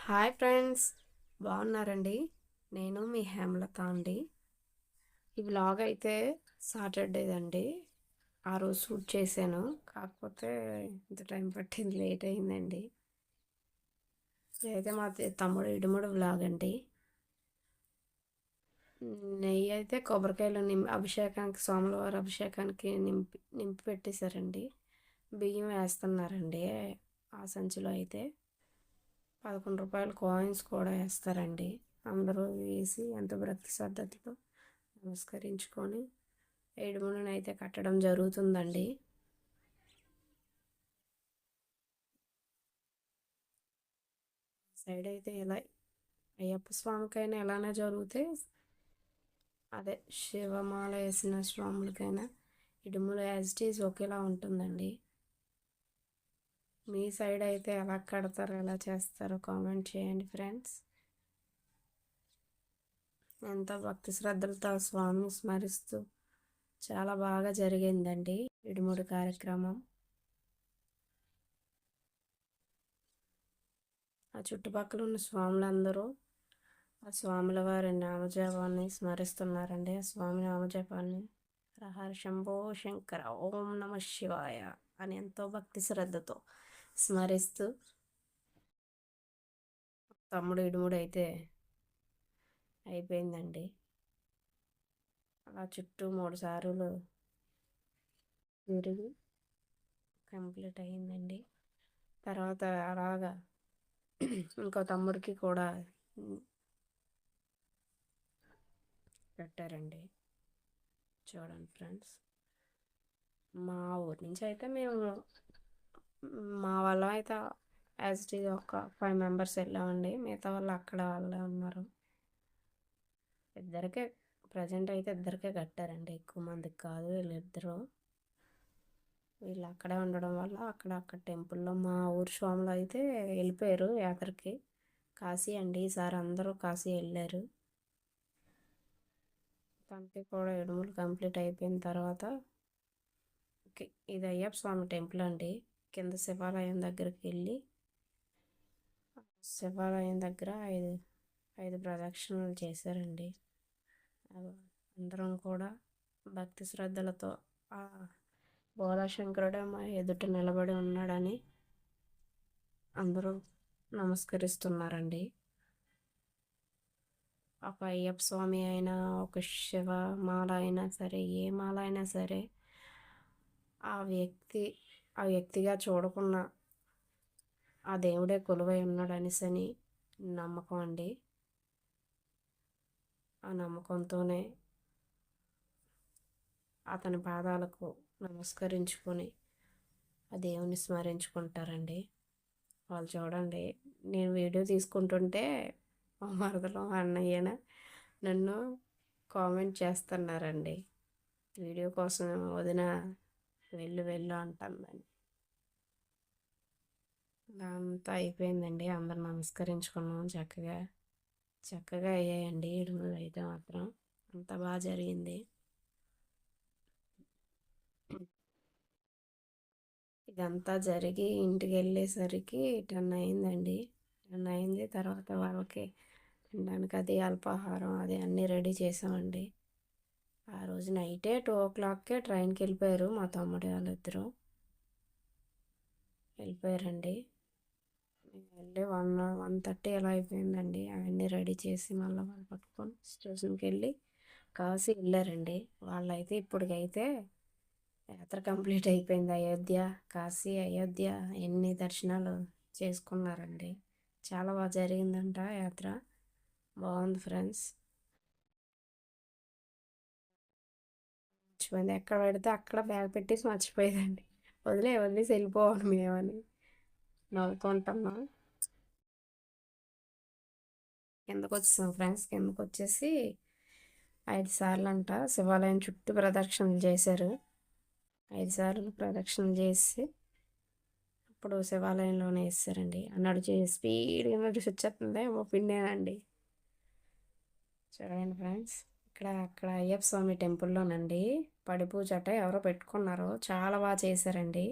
Hi friends, బాగున్నారండి? నేను మీ హేమలత అండి. ఈ వ్లాగ్ అయితే సాటర్డేదండి. ఆ రోజు షూట్ చేశాను, కాకపోతే ఇంత టైం పట్టింది, లేట్ అయిందండి. ఇదైతే మా తమ్ముడు ఇడుముడు వ్లాగ్ అండి. నెయ్యి అయితే కొబ్బరికాయలు అభిషేకానికి, సోమవారం అభిషేకానికి నింపి పెట్టేశారండి. బియ్యం వేస్తున్నారండి. ఆ సంచిలో అయితే 11 రూపాయల కాయిన్స్ కూడా వేస్తారండి. అందరూ వేసి ఎంతో భక్తి శ్రద్ధలతో నమస్కరించుకొని ఏడుముడిని అయితే కట్టడం జరుగుతుందండి. సైడ్ అయితే ఇలా అయ్యప్ప స్వామికైనా ఎలానే జరిగితే, అదే శివమాల వేసిన స్వాములకైనా ఇడుములు యాజ్ ఇట్ ఈజ్ ఒకేలా ఉంటుందండి. మీ సైడ్ అయితే ఎలా కడతారో, ఎలా చేస్తారో కామెంట్ చేయండి ఫ్రెండ్స్. ఎంతో భక్తి శ్రద్ధలతో ఆ స్వామిని స్మరిస్తూ చాలా బాగా జరిగిందండి ఇడుముడి కార్యక్రమం. ఆ చుట్టుపక్కల ఉన్న స్వాములందరూ ఆ స్వాముల వారి నామజపాన్ని స్మరిస్తున్నారండి. ఆ స్వామి నామజపాన్ని హర శంభో శంకర, ఓం నమ శివాయ అని ఎంతో భక్తి శ్రద్ధతో స్మరిస్తూ తమ్ముడు ఇడుముడు అయితే అయిపోయిందండి. అలా చుట్టూ 3 సార్లు తిరిగి కంప్లీట్ అయ్యిందండి. తర్వాత అలాగా ఇంకో తమ్ముడికి కూడా పెట్టారండి. చూడండి ఫ్రెండ్స్, మా ఊరి నుంచి అయితే మా వాళ్ళం అయితే యాజ్ ఇట్ ఈజ్ ఒక 5 మెంబర్స్ వెళ్ళామండి. మిగతా వాళ్ళు అక్కడ వాళ్ళే ఉన్నారు. ఇద్దరికే ప్రజెంట్ అయితే ఇద్దరికే కట్టారండి, ఎక్కువ మందికి కాదు. వీళ్ళు అక్కడే ఉండడం వల్ల అక్కడ టెంపుల్లో మా ఊరు స్వాములు అయితే వెళ్ళిపోయారు యాత్రకి. కాశీ అండి, ఈసారి అందరూ కాశీ వెళ్ళారు. తనకి కూడా ఎడుములు కంప్లీట్ అయిపోయిన తర్వాత ఇది అయ్యప్ప స్వామి టెంపుల్ అండి. కింద శివాలయం దగ్గరికి వెళ్ళి శివాలయం దగ్గర ఐదు ప్రదక్షిణలు చేశారండి. అందరం కూడా భక్తి శ్రద్ధలతో ఆ బోళాశంకరుడు మా ఎదుట నిలబడి ఉన్నాడని అందరూ నమస్కరిస్తున్నారండి. ఒక అయ్యప్ప స్వామి అయినా, ఒక శివ మాల అయినా సరే, ఏ మాల అయినా సరే, ఆ వ్యక్తిగా చూడకుండా ఆ దేవుడే కొలువై ఉన్నాడు అనేసని నమ్మకం అండి. ఆ నమ్మకంతోనే అతని పాదాలకు నమస్కరించుకొని ఆ దేవుని స్మరించుకుంటారండి. వాళ్ళు చూడండి, నేను వీడియో తీసుకుంటుంటే మా మరదలో అన్నయ్యన నన్ను కామెంట్ చేస్తున్నారండి. వీడియో కోసం వదిన వెళ్ళు అంటుందని. అంతా అయిపోయిందండి. అందరు నమస్కరించుకున్నాం. చక్కగా అయ్యాయండి ఇడుములు అయితే మాత్రం. అంత బాగా జరిగింది. ఇదంతా జరిగి ఇంటికి వెళ్ళేసరికి 10 అయిందండి. 10 అయింది. తర్వాత వాళ్ళకి తినడానికి అది అల్పాహారం అది అన్నీ రెడీ చేసామండి. ఆ రోజు నైటే 2 o'clockకే ట్రైన్కి వెళ్ళిపోయారు మా తమ్ముడు వాళ్ళిద్దరూ వెళ్ళిపోయారండి. వెళ్ళి 1:30 అలా అయిపోయిందండి. అవన్నీ రెడీ చేసి మళ్ళీ వాళ్ళు పట్టుకొని స్టేషన్కి వెళ్ళి కాశీ వెళ్ళారండి. వాళ్ళైతే ఇప్పటికైతే యాత్ర కంప్లీట్ అయిపోయింది. కాశీ అయోధ్య ఎన్ని దర్శనాలు చేసుకున్నారండి. చాలా బాగా జరిగిందంట యాత్ర. బాగుంది ఫ్రెండ్స్. మర్చిపోయింది, ఎక్కడ పెడితే అక్కడ బ్యాగ్ పెట్టేసి మర్చిపోయేదండి. వదిలేసి వెళ్ళిపోవాలి మేమని నవ్వుకుంటున్నాం. కిందకు వచ్చేసాం ఫ్రెండ్స్. కిందకు వచ్చేసి 5 సార్లు అంట శివాలయం చుట్టూ ప్రదక్షిణలు చేశారు. 5 సార్లు ప్రదక్షిణలు చేసి అప్పుడు శివాలయంలోనే వేస్తారండి. అన్నాడు స్పీడ్గా నడిచి వచ్చేస్తుంది మా పిండేనండి. చూడండి ఫ్రెండ్స్, అక్కడ అయ్యప్ప స్వామి టెంపుల్లోనండి పడి పూజ అట ఎవరో పెట్టుకున్నారు. చాలా బాగా చేశారండి.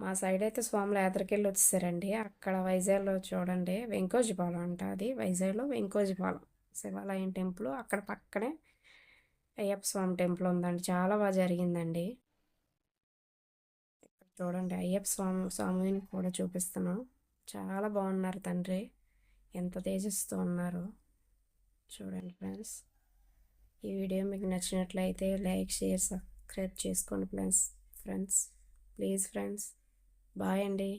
మా సైడ్ అయితే స్వాములు యాత్రకెళ్ళి వచ్చేసారండి. అక్కడ వైజాగ్లో చూడండి వెంకోజిపాలెం అంట, అది వైజాగ్లో వెంకోజిపాలెం శివాలయం టెంపుల్. అక్కడ పక్కనే అయ్యప్ప స్వామి టెంపుల్ ఉందండి. చాలా బాగా జరిగిందండి. ఇక్కడ చూడండి అయ్యప్ప స్వామిని కూడా చూపిస్తున్నాం. చాలా బాగున్నారు తండ్రి, ఎంత తేజస్తో ఉన్నారు చూడండి ఫ్రెండ్స్. ఈ వీడియో మీకు నచ్చినట్లయితే లైక్, షేర్, సబ్స్క్రైబ్ చేసుకోండి ఫ్రెండ్స్. ప్లీజ్ ఫ్రెండ్స్, బాయ్ అండి.